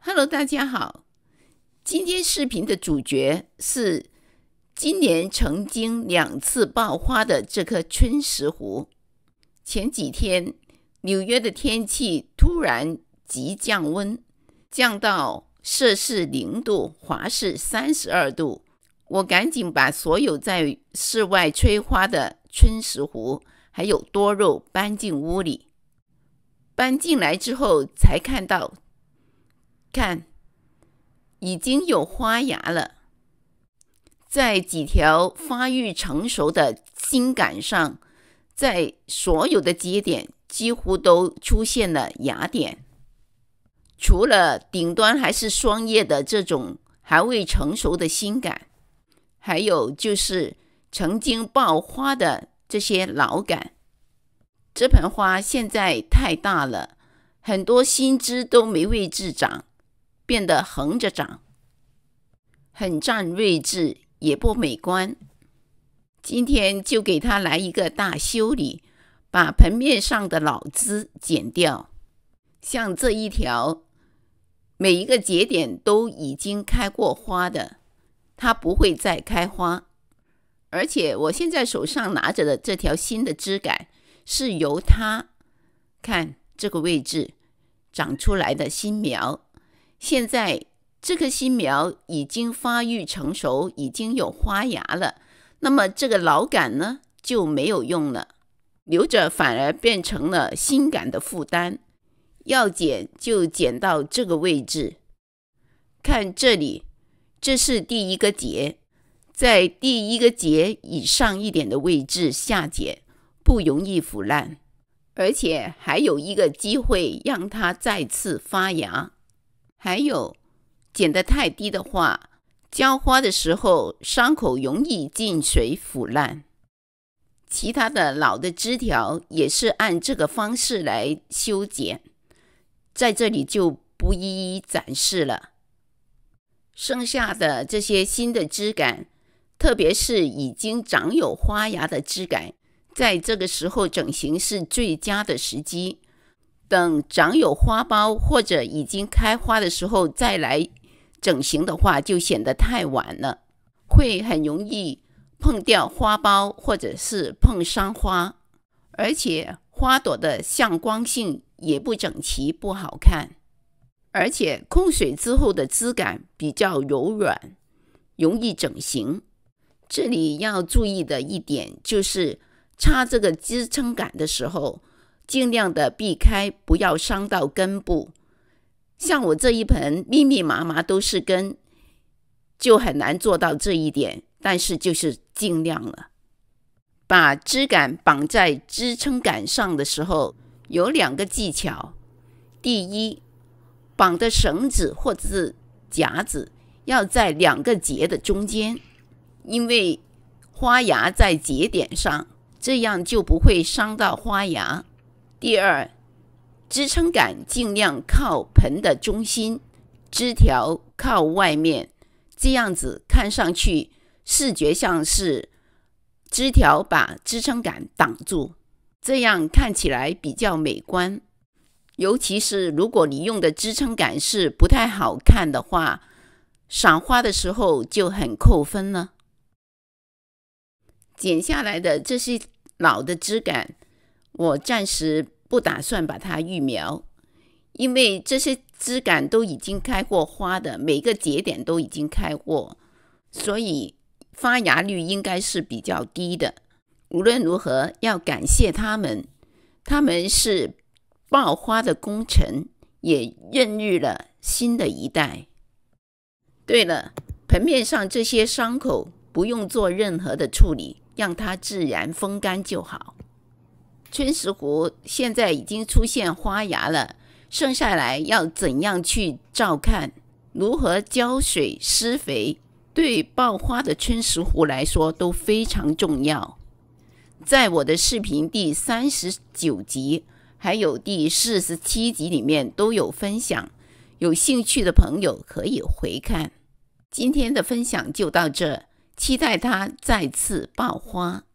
Hello， 大家好。今天视频的主角是今年曾经2次爆花的这颗春石斛。前几天纽约的天气突然急降温，降到摄氏0度，华氏32度。我赶紧把所有在室外吹花的春石斛还有多肉搬进屋里。搬进来之后才看到，看，已经有花芽了。在几条发育成熟的茎杆上，在所有的节点几乎都出现了芽点。除了顶端还是双叶的这种还未成熟的新杆，还有就是曾经爆花的这些老杆。这盆花现在太大了，很多新枝都没位置长，变得横着长，很占位置，也不美观。今天就给它来一个大修理，把盆面上的老枝剪掉。像这一条，每一个节点都已经开过花的，它不会再开花。而且我现在手上拿着的这条新的枝杆，是由它看这个位置长出来的新苗。现在这棵新苗已经发育成熟，已经有花芽了，那么这个老杆呢就没有用了，留着反而变成了新杆的负担。要剪就剪到这个位置，看这里，这是第一个节，在第一个节以上一点的位置下剪，不容易腐烂，而且还有一个机会让它再次发芽。还有，剪得太低的话，浇花的时候伤口容易进水腐烂。其他的老的枝条也是按这个方式来修剪，在这里就不一一展示了。剩下的这些新的枝杆，特别是已经长有花芽的枝杆，在这个时候整形是最佳的时机。等长有花苞或者已经开花的时候再来整形的话，就显得太晚了，会很容易碰掉花苞或者是碰伤花，而且花朵的向光性也不整齐，不好看。而且控水之后的枝杆比较柔软，容易整形。这里要注意的一点就是插这个支撑杆的时候，尽量的避开，不要伤到根部。像我这一盆密密麻麻都是根，就很难做到这一点，但是就是尽量了。把枝杆绑在支撑杆上的时候，有2个技巧。第一，绑的绳子或者是夹子要在2个节的中间，因为花芽在节点上，这样就不会伤到花芽。第二，支撑杆尽量靠盆的中心，枝条靠外面，这样子看上去视觉上是枝条把支撑杆挡住，这样看起来比较美观。尤其是如果你用的支撑杆是不太好看的话，赏花的时候就很扣分了。剪下来的这些老的枝杆，我暂时不打算把它育苗，因为这些枝杆都已经开过花的，每个节点都已经开过，所以发芽率应该是比较低的。无论如何要感谢他们，他们是爆花的功臣，也孕育了新的一代。对了，盆面上这些伤口不用做任何的处理，让它自然风干就好。春石斛现在已经出现花芽了，剩下来要怎样去照看，如何浇水施肥，对爆花的春石斛来说都非常重要。在我的视频第39集还有第47集里面都有分享，有兴趣的朋友可以回看。今天的分享就到这，期待它再次爆花。